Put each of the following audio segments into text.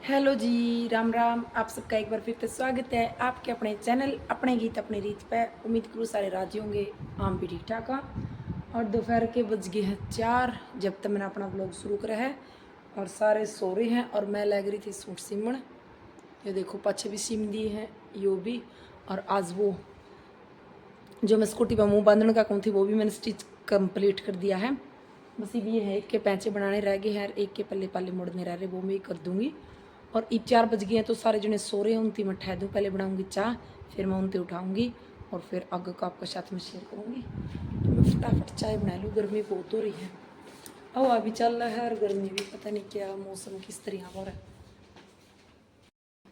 Hello जी, राम राम। आप सबका एक बार फिर से स्वागत है आपके अपने चैनल अपने गीत अपनी रीत पे। उम्मीद करूँ सारे राजी होंगे, हम भी ठीक ठाक हाँ। और दोपहर के बज गए हैं 4 जब तक मैंने अपना ब्लॉग शुरू करा है और सारे सो रहे हैं और मैं लग रही थी सूट सिमण। ये देखो पीछे भी सिम दी है यो भी। और आज वो जो मैं स्कूटी पर मुँह बांधने का कहूँ थी वो भी मैंने स्टिच कंप्लीट कर दिया है। बस ये है एक के पैंचे बनाने रह गए हैं, एक के पल्ले पल्ले मुड़ने रह रहे, वो मैं कर दूँगी। और अब 4 बज गए हैं तो सारे जने सो रहे हैं, उनती मैं ठह दूँ। पहले बनाऊँगी चाय, फिर मैं उनते उठाऊँगी और फिर आगे का आपके साथ में शेयर करूँगी। तो मैं फटाफट चाय बना लूँ, गर्मी बहुत हो रही है। हवा भी चल रहा है और गर्मी भी, पता नहीं क्या मौसम किस तरह हो रहा है।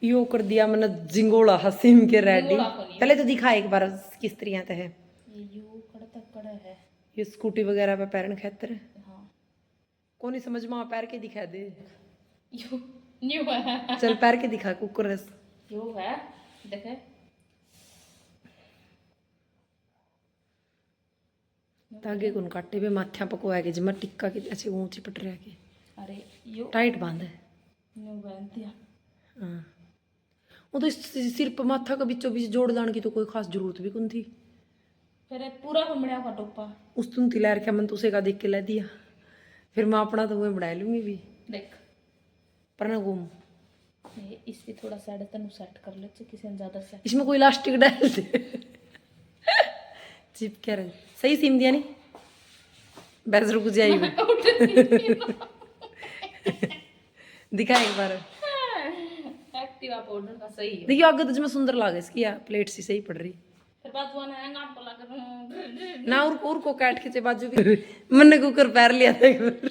यो कर दिया मैंने जिंगोला हसीम के रेडी। पहले तो दिखा एक बार किस तरह है। ये स्कूटी वगैरह पे पैरन खेतर है। हाँ। कौन नहीं समझ में पैर के दिखा दे। न्यू है। चल पैर के दिखा कुकर यो है देखे। तागे कौन काटे पे माथ्या पकवाए के जमा टिक्का के अच्छे ऊंची पट रहा के। अरे यो टाइट बांध है। न्यू बांध दिया। हां वो तो सिर पर माथा का बीचों बीच जोड़ दान की तो कोई खास जरूरत भी कौन थी। फिर पूरा घुमड़िया का टोपा उस तुम तिलैर क्या मन तुसे का देख के ला दिया। फिर मैं अपना तो मैं बना लूंगी भी देख पर ना घूम। इस पे थोड़ा सा तनु सेट कर ले किसी ने ज्यादा सेट। इसमें कोई इलास्टिक डाल दे चिप क्या रहे सही सीम दिया नहीं बस रुक जाएगी दिखा एक बार एक्टिवा पाउडर का सही है। देखियो आगे तुझमें सुंदर लागे इसकी प्लेट सी सही पड़ रही फिर बाजू ना है आपको लग ना और को काट के बाजू भी मैंने कुकर पैर लिया था एक बार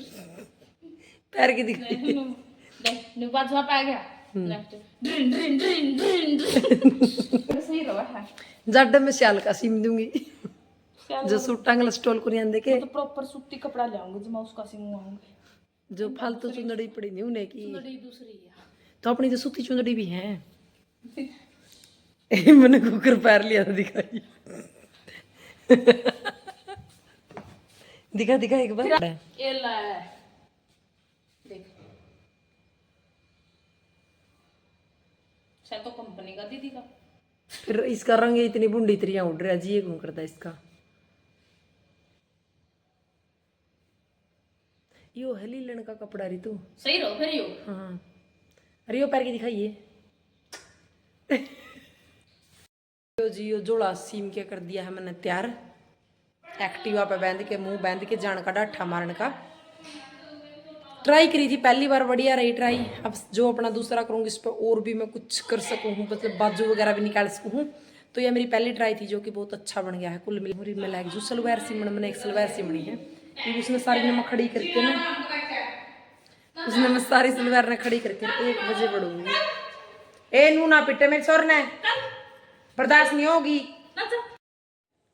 पैर की दिखा नु बाजू पे आ गया लेफ्ट ड्रिन ड्रिन ड्रिन ड्रिन सही रहा है। जड में शाल का सीम दूंगी जो सूट टांगला स्टॉल को नहीं देखे तो प्रॉपर सूती कपड़ा ले आऊंगी जो मैं उसका सीम आऊंगी। जो फालतू चुंदड़ी पड़ी नहीं उन्हें की चुंदड़ी दूसरी है तो अपनी तो सूती चुंदड़ी भी है मैंने कुकर पैर लिया था दिखाई दिखा दिखा एक बार ये ला देख शायद तो कंपनी का दीदी का। फिर इसका रंग इतनी बुंडी तरिया उड़ रहा जी ये क्यों करता इसका यो है लीलन का कपड़ा री तू सही रहो फिर यो। हाँ अरे यो पैर के दिखाइए यो जी यो जोड़ा सीम के कर दिया है मैंने तैयार। एक्टिवा पे बांध के मुंह बांध के जान का डाठा मारने का ट्राई करी थी पहली बार, बढ़िया रही ट्राई। अब जो अपना दूसरा करूँगी इस पर और भी मैं कुछ कर सकूँ, मतलब बाजू वगैरह भी निकाल सकूँ। तो यह मेरी पहली ट्राई थी जो कि बहुत अच्छा बन गया है। कुल मिला जो सलवार सिमण मैंने एक सलवार सिमणी है क्योंकि उसने सारी मैं खड़ी करके ना उसने मैं सारी सलवार ने खड़ी करके 1 बजे बढ़ूंगी। ए नू ना पिटे मेरे छोर ने बर्दाश्त नहीं होगी।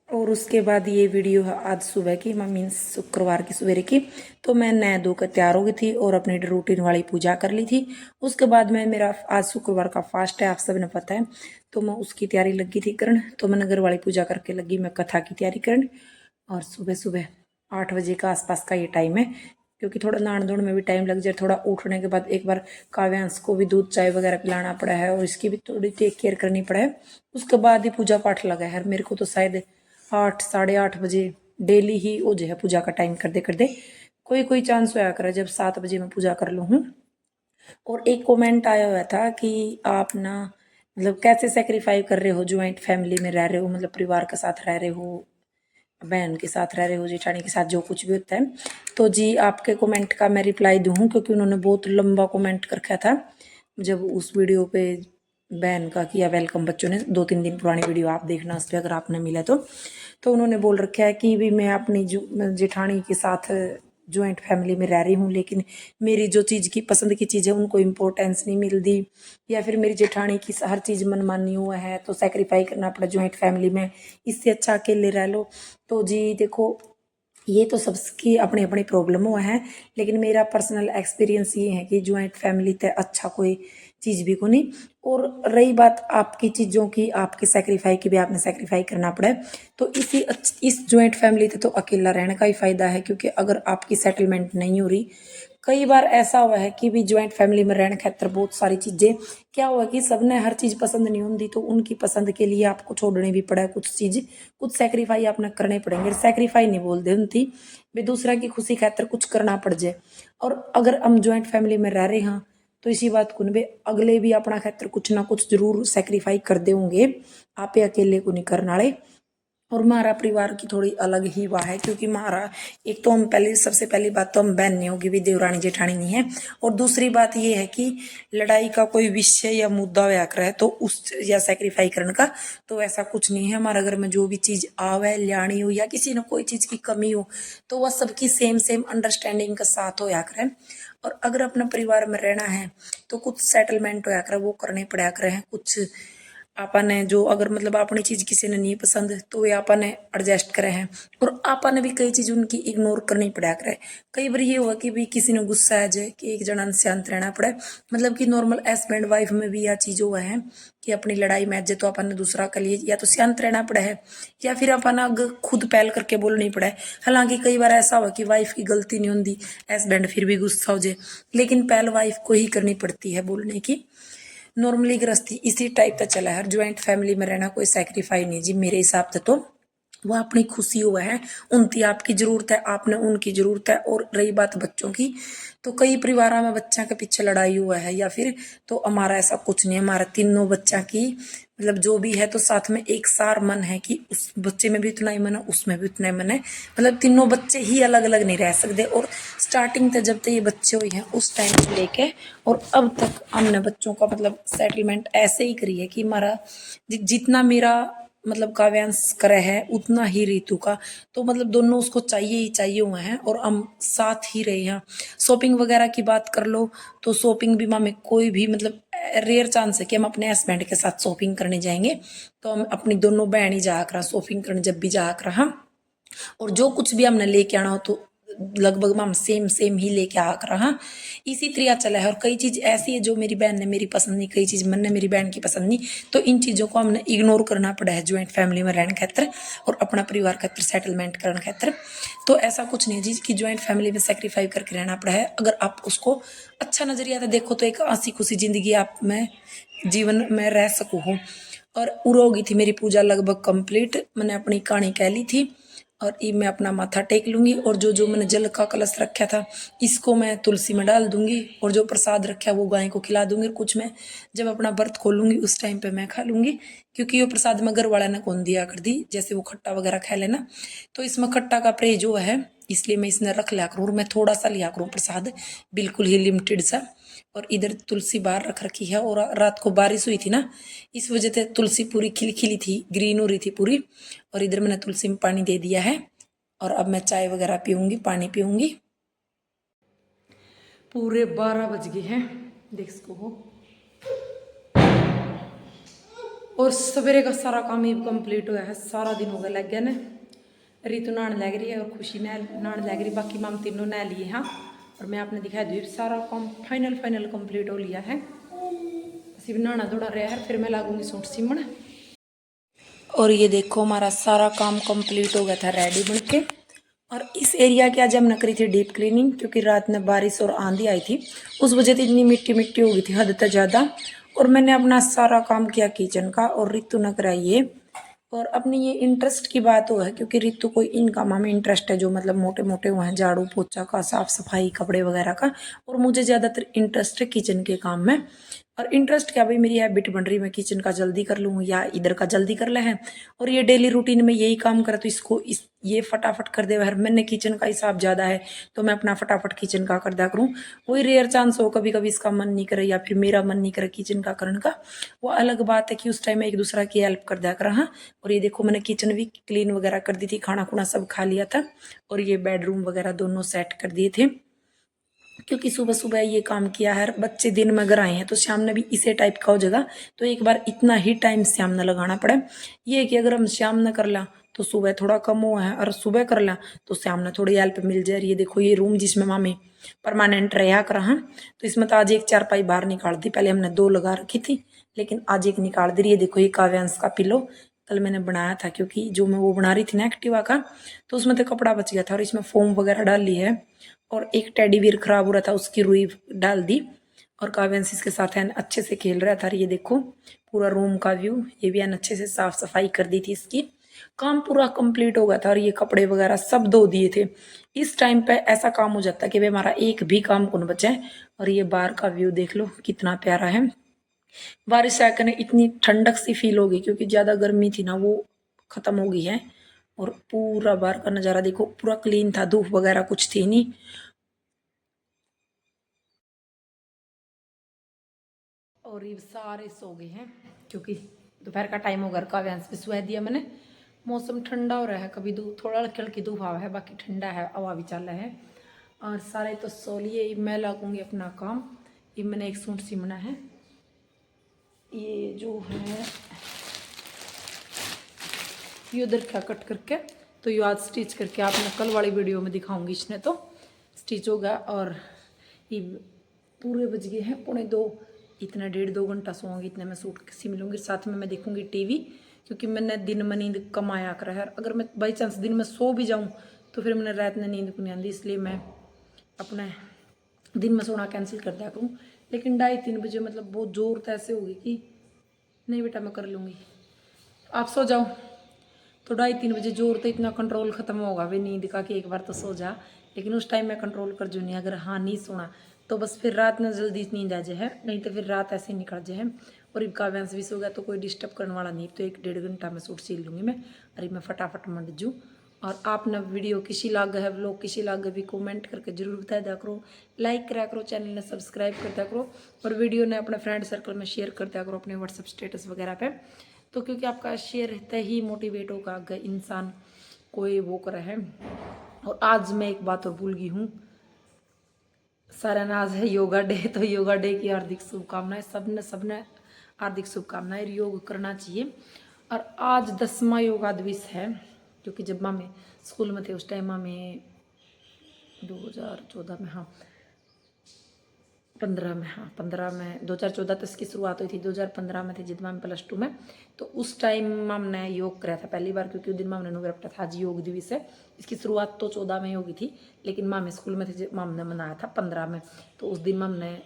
और उसके बाद ये वीडियो है आज सुबह की, मीन्स शुक्रवार की सवेरे की। तो मैं नया धोकर तैयार हो गई थी और अपनी रूटीन वाली पूजा कर ली थी। उसके बाद मैं मेरा आज शुक्रवार का फास्ट है आप सबने पता है, तो मैं उसकी तैयारी लगी थी करन। तो मैं नगर वाली पूजा करके लगी मैं कथा की तैयारी करन। और सुबह सुबह 8 बजे का आसपास का ये टाइम है क्योंकि थोड़ा नहान धोने में भी टाइम लग जाए। थोड़ा उठने के बाद एक बार काव्यांश को भी दूध चाय वगैरह पिलाना पड़ा है और इसकी भी थोड़ी टेक केयर करनी पड़ा है। उसके बाद ही पूजा पाठ लगा है। मेरे को तो शायद 8 साढ़े 8 बजे डेली ही वो जो है पूजा का टाइम कर दे कोई कोई चांस होया करे जब 7 बजे मैं पूजा कर लूँ। और एक कमेंट आया हुआ था कि आप ना मतलब कैसे सेक्रीफाई कर रहे हो, ज्वाइंट फैमिली में रह रहे हो, मतलब परिवार के साथ रह रहे हो, बहन के साथ रह रहे हो, जेठानी के साथ जो कुछ भी होता है। तो जी आपके कमेंट का मैं रिप्लाई दूँ क्योंकि उन्होंने बहुत लंबा कमेंट कर रखा था जब उस वीडियो पे बहन का किया वेलकम। बच्चों ने 2-3 दिन पुरानी वीडियो आप देखना उस पर अगर आपने मिला तो उन्होंने बोल रखा है कि भी मैं अपनी जेठानी के साथ ज्वाइंट फैमिली में रह रही हूँ लेकिन मेरी जो चीज़ की पसंद की चीज़ है उनको इम्पोर्टेंस नहीं मिलती, या फिर मेरी जेठानी की हर चीज़ मनमानी हुआ है तो सेक्रीफाई करना पड़ा ज्वाइंट फैमिली में, इससे अच्छा अकेले रह लो। तो जी देखो ये तो सबकी अपनी अपनी प्रॉब्लम हुआ है, लेकिन मेरा पर्सनल एक्सपीरियंस ये है कि ज्वाइंट फैमिली तो अच्छा कोई चीज़ भी को नहीं। और रही बात आपकी चीज़ों की, आपके सेक्रीफाई की भी आपने सेक्रीफाई करना पड़ा है। तो इस ज्वाइंट फैमिली से तो अकेला रहने का ही फ़ायदा है क्योंकि अगर आपकी सेटलमेंट नहीं हो रही कई बार ऐसा हुआ है कि भी ज्वाइंट फैमिली में रहने खातर बहुत सारी चीज़ें क्या हुआ कि सबने हर चीज़ पसंद नहीं होती, तो उनकी पसंद के लिए आपको छोड़नी भी पड़ा कुछ चीज़, कुछ सेक्रीफाई आपने करने पड़ेंगे। सेक्रीफाई नहीं बोलते उनकी भी, दूसरा की खुशी खातर कुछ करना पड़ जाए। और अगर हम ज्वाइंट फैमिली में रह रहे हैं तो इसी बात को भी अगले भी अपना खातर कुछ ना कुछ जरूर सेक्रीफाई कर दे होंगे, आप अकेले को नहीं करने वाले। और हमारा परिवार की थोड़ी अलग ही वाह है, क्योंकि हमारा एक तो हम पहले सबसे पहली बात तो हम बहन नहीं होगी भी, देवरानी जेठानी नहीं है। और दूसरी बात ये है कि लड़ाई का कोई विषय या मुद्दा होया करे तो उस या सेक्रीफाई करने का, तो ऐसा कुछ नहीं है। हमारे घर में जो भी चीज़ आवे लियानी हो या किसी ने कोई चीज़ की कमी हो तो वह सबकी सेम सेम अंडरस्टैंडिंग के साथ होया करे। और अगर अपने परिवार में रहना है तो कुछ सेटलमेंट होया करे, वो करने पड़ा करे हैं कुछ। आपा ने जो अगर मतलब अपनी चीज़ किसी ने नहीं पसंद तो वे आपा ने एडजस्ट करे हैं, और आपा ने भी कई चीज़ उनकी इग्नोर करनी पड़ा करे। कई बार ये हुआ कि भी किसी ने गुस्सा आ जाए कि एक जना शांत रहना पड़े, मतलब कि नॉर्मल हस्बैंड वाइफ में भी यह चीज़ हुआ है कि अपनी लड़ाई में जाए तो अपन ने दूसरा के लिए या तो शांत रहना पड़ा है या फिर अपन खुद पहल करके बोलनी पड़ा है। हालांकि कई बार ऐसा हुआ कि वाइफ की गलती नहीं होती, हस्बैंड फिर भी गुस्सा हो जाए, लेकिन पहल वाइफ को ही करनी पड़ती है बोलने की। नॉर्मली गृहस्थी इसी टाइप का चला है। ज्वाइंट फैमिली में रहना कोई सेक्रीफाई नहीं जी मेरे हिसाब से, तो वह अपनी खुशी हुआ है, उनकी आपकी जरूरत है, आपने उनकी जरूरत है। और रही बात बच्चों की, तो कई परिवारों में बच्चा के पीछे लड़ाई हुआ है या फिर, तो हमारा ऐसा कुछ नहीं है। हमारा तीनों बच्चा की मतलब जो भी है तो साथ में एक सार मन है कि उस बच्चे में भी उतना ही मन है, उसमें भी उतना ही मन है, मतलब तीनों बच्चे ही अलग अलग नहीं रह सकते। और स्टार्टिंग तक जब तक ये बच्चे हुए हैं उस टाइम से लेके और अब तक हमने बच्चों का मतलब सेटलमेंट ऐसे ही करी है कि हमारा जितना मेरा मतलब काव्यांश करे है उतना ही रितु का, तो मतलब दोनों उसको चाहिए ही चाहिए हुए हैं और हम साथ ही रहे हैं। शॉपिंग वगैरह की बात कर लो तो शॉपिंग भी मामे कोई भी मतलब रेयर चांस है कि हम अपने हस्बैंड के साथ शॉपिंग करने जाएंगे, तो हम अपनी दोनों बहन ही जा कर शॉपिंग करने जब भी जा कर हम, और जो कुछ भी हमने लेके आना हो तो लगभग हम सेम सेम ही लेके आ कर हाँ इसी तरह चला है। और कई चीज़ ऐसी है जो मेरी बहन ने मेरी पसंद नहीं, कई चीज़ मैंने मेरी बहन की पसंद नहीं, तो इन चीज़ों को हमने इग्नोर करना पड़ा है ज्वाइंट फैमिली में रहने खातर और अपना परिवार खातर सेटलमेंट करने खातर। तो ऐसा कुछ नहीं जी कि ज्वाइंट फैमिली में सेक्रीफाई करके रहना पड़ा है। अगर आप उसको अच्छा नजरिया से देखो तो एक हंसी खुशी जिंदगी आप में जीवन में रह सको हो। और उड़ हो गई थी मेरी पूजा लगभग कंप्लीट, मैंने अपनी कहानी कह ली थी। और ये मैं अपना माथा टेक लूंगी और जो जो मैंने जल का कलश रखा था इसको मैं तुलसी में डाल दूंगी, और जो प्रसाद रखा है वो गाय को खिला दूंगी। और कुछ मैं जब अपना व्रत खोलूंगी उस टाइम पे मैं खा लूंगी, क्योंकि वो प्रसाद में घर वाला ने कौन दिया कर दी, जैसे वो खट्टा वगैरह खा लेना, तो इसमें खट्टा का परहेज जो है इसलिए मैं इसने रख लिया करूँ। मैं थोड़ा सा लिया करूँ प्रसाद, बिल्कुल ही लिमिटेड सा। और इधर तुलसी बाहर रख रखी है, और रात को बारिश हुई थी ना इस वजह से तुलसी पूरी खिली खिली थी, ग्रीन हो रही थी पूरी। और इधर मैंने तुलसी में पानी दे दिया है और अब मैं चाय वगैरह पीऊंगी, पानी पीऊंगी। पूरे 12 बज गए हैं, देख सको हो। और सवेरे का सारा काम ही कंप्लीट हुआ है, सारा दिन हो गया लग गया ना। रितु नहाने लग रही है और खुशी नहाने लग रही, बाकी माम तीनों नहा लिए हाँ। और मैं आपने दिखाया दी सारा काम फाइनल कंप्लीट हो लिया है, सिर्फ नहाना थोड़ा रहा है, फिर मैं लागूंगी सूट सिमण। और ये देखो हमारा सारा काम कंप्लीट हो गया था रेडी बन के। और इस एरिया की आज हमने करी थी डीप क्लीनिंग, क्योंकि रात में बारिश और आंधी आई थी उस वजह से इतनी मिट्टी मिट्टी हो गई थी हद तक ज़्यादा। और मैंने अपना सारा काम किया किचन का, और रितु न कराइए। और अपनी ये इंटरेस्ट की बात हो है क्योंकि रितु को इन कामों में इंटरेस्ट है जो मतलब मोटे मोटे हुए हैं, झाड़ू पोछा का, साफ सफाई, कपड़े वगैरह का। और मुझे ज़्यादातर इंटरेस्ट है किचन के काम में। और इंटरेस्ट क्या भाई, मेरी हैबिट बन रही, मैं किचन का जल्दी कर लूँ या इधर का जल्दी कर ले हैं। और ये डेली रूटीन में यही काम करे तो इसको ये फटाफट कर दे। हर मैंने किचन का हिसाब ज़्यादा है तो मैं अपना फटाफट किचन का कर दिया करूँ। वही रेयर चांस हो कभी कभी इसका मन नहीं करे या फिर मेरा मन नहीं करे किचन का करने का, वो अलग बात है कि उस टाइम में एक दूसरा की हेल्प कर दिया करा। हाँ, और ये देखो मैंने किचन भी क्लीन वगैरह कर दी थी, खाना खुना सब खा लिया था। और ये बेडरूम वगैरह दोनों सेट कर दिए थे, क्योंकि सुबह सुबह ये काम किया है। बच्चे दिन में घर आए हैं तो शाम ने भी इसे टाइप का हो जाएगा, तो एक बार इतना ही टाइम शाम ने लगाना पड़े। ये है कि अगर हम शाम न कर ला तो सुबह थोड़ा कम हुआ है, और सुबह कर ला तो शाम ने थोड़ी हेल्प मिल जाए। ये देखो ये रूम जिसमें मामी परमानेंट रहा कर हाँ, तो इसमें तो आज एक चारपाई बाहर निकाल दी, पहले हमने दो लगा रखी थी लेकिन आज एक निकाल दी। ये देखो ये काव्यांश का पिलो कल मैंने बनाया था, क्योंकि जो मैं वो बना रही थी ना एक्टिवा का, तो उसमें तो कपड़ा बच गया था और इसमें फोम वगैरह डाल ली है। और एक टेडी बियर खराब हो रहा था, उसकी रुई डाल दी। और काव्यांश इसके साथ है अच्छे से खेल रहा था। और ये देखो पूरा रूम का व्यू, ये भी है अच्छे से साफ सफाई कर दी थी इसकी। काम पूरा कंप्लीट हो गया था और ये कपड़े वगैरह सब धो दिए थे। इस टाइम पे ऐसा काम हो जाता है कि भाई हमारा एक भी काम कौन बचा है। और ये बाहर का व्यू देख लो कितना प्यारा है। बारिश आकर इतनी ठंडक सी फील होगी क्योंकि ज्यादा गर्मी थी ना, वो खत्म हो गई है। और पूरा बाहर का नजारा देखो, पूरा क्लीन था, धूप वगैरह कुछ थी नहीं। और ये सारे सो गए हैं क्योंकि दोपहर का टाइम हो, घर का व्यांस भी सुहा दिया मैंने। मौसम ठंडा हो रहा है, कभी धूप थोड़ा हल्की हल्की धूप हवा है, बाकी ठंडा है, हवा भी चल रहा है। और सारे तो सो लिए, मैं लगूंगी अपना काम। ये मैंने एक सूट सिमना है, ये जो है ये उधर क्या कट करके, तो ये आज स्टिच करके आपने कल वाली वीडियो में दिखाऊंगी। इसने तो स्टिच होगा। और ये पूरे बज गए हैं 1:45, इतना 1.5-2 घंटा सोऊंगी, इतने में सूट सिम लूँगी। साथ में मैं देखूंगी टीवी, क्योंकि मैंने दिन में नींद कम आया कर है। अगर मैं बाई चांस दिन में सो भी जाऊँ तो फिर मैंने रात में नींद को नहीं आती, इसलिए मैं अपने दिन में सोना कैंसिल कर दिया करूँ। लेकिन 2:30-3 बजे मतलब बहुत जोर तो ऐसे होगी कि नहीं बेटा मैं कर लूँगी, आप सो जाओ। तो 2:30-3 बजे जोर तो इतना कंट्रोल खत्म होगा वे नींद का कि एक बार तो सो जा। लेकिन उस टाइम मैं कंट्रोल कर जूँ नहीं, अगर हाँ नहीं सोना तो बस फिर रात में जल्दी नींद आ जाए, नहीं तो फिर रात ऐसे ही निकल जाए। और इब काव्यांश भी सो गया तो कोई डिस्टर्ब करने वाला नहीं, तो 1-1.5 घंटा में सूट सिल लूँगी मैं। अरे मैं फटाफट मंड जूँ। और आपने वीडियो किसी लाग है, व्लॉग किसी लाग भी कमेंट करके जरूर बता दिया करो, लाइक करा करो, चैनल ने सब्सक्राइब कर दिया करो, और वीडियो ने अपने फ्रेंड सर्कल में शेयर कर दिया करो, अपने व्हाट्सएप स्टेटस वगैरह पे। तो क्योंकि आपका शेयर रहता ही मोटिवेट होगा अगर इंसान कोई वो करे है। और आज मैं एक बात और भूल गई हूँ, सारानाज है योगा डे, तो योगा डे की हार्दिक शुभकामनाएं। सबने सबने हार्दिक शुभकामनाएं, योग करना चाहिए। और आज 10वां योगा दिवस है, क्योंकि जब मामे स्कूल में थे उस टाइम में 2014 में, हाँ 15 में, हाँ 15 में, 2014 तक इसकी शुरुआत हुई थी, 2015 में थी जब मैं +2 में। तो उस टाइम हमने योग कराया था पहली बार, क्योंकि उस दिन मामने ने रखा था आज योग दिवस है। इसकी शुरुआत तो 14 में होगी थी, लेकिन मामे स्कूल में थे, माम ने मनाया था 15 में। तो उस दिन माम ने,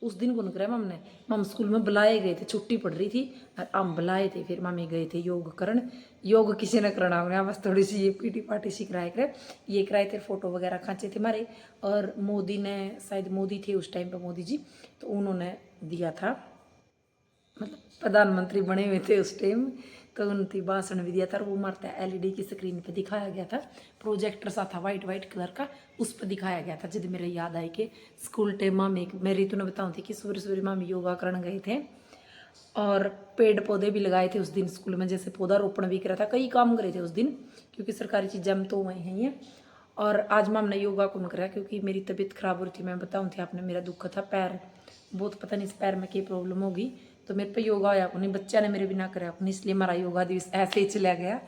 उस दिन कौन कराया माम ने, माम स्कूल में बुलाए गए थे, छुट्टी पड़ रही थी और हम बुलाए थे, फिर मामी गए थे योग करण। योग किसी ने करना होगा, बस थोड़ी सी ये पीटी पार्टी सी कराए करे, ये कराए थे, फोटो वगैरह खींचे थे हमारे। और मोदी ने, शायद मोदी थे उस टाइम पर मोदी जी, तो उन्होंने दिया था, मतलब प्रधानमंत्री बने हुए थे उस टाइम, तो उनकी भाषण भी दिया था। और वो मारता एलईडी की स्क्रीन पे दिखाया गया था, प्रोजेक्टर सा था वाइट वाइट कलर का, उस पर दिखाया गया था। जब मेरे याद आई कि स्कूल टाइम में मेरी तो ने बताऊँ थी कि सूर्य सूर्य मामी योगा करने गए थे। और पेड़ पौधे भी लगाए थे उस दिन स्कूल में, जैसे पौधा रोपण भी करा था, कई काम करे थे उस दिन, क्योंकि सरकारी चीज़ें हम तो वहीं हैं। और आज मैं हमने योगा कौन करा, क्योंकि मेरी तबीयत खराब हो रही थी, मैं बताऊँ थी आपने, मेरा दुख था पैर बहुत, पता नहीं इस पैर में क्या प्रॉब्लम होगी, तो मेरे पे योगा होया को नहीं, बच्चा ने मेरे बिना कराया को नहीं, इसलिए हमारा योगा दिवस ऐसे ही चला गया।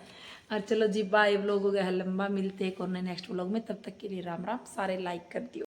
और चलो जी बाय, व्लॉग हो गया है लंबा, मिलते हैं एक और नेक्स्ट व्लॉग में, तब तक के लिए राम राम। सारे लाइक कर दियो।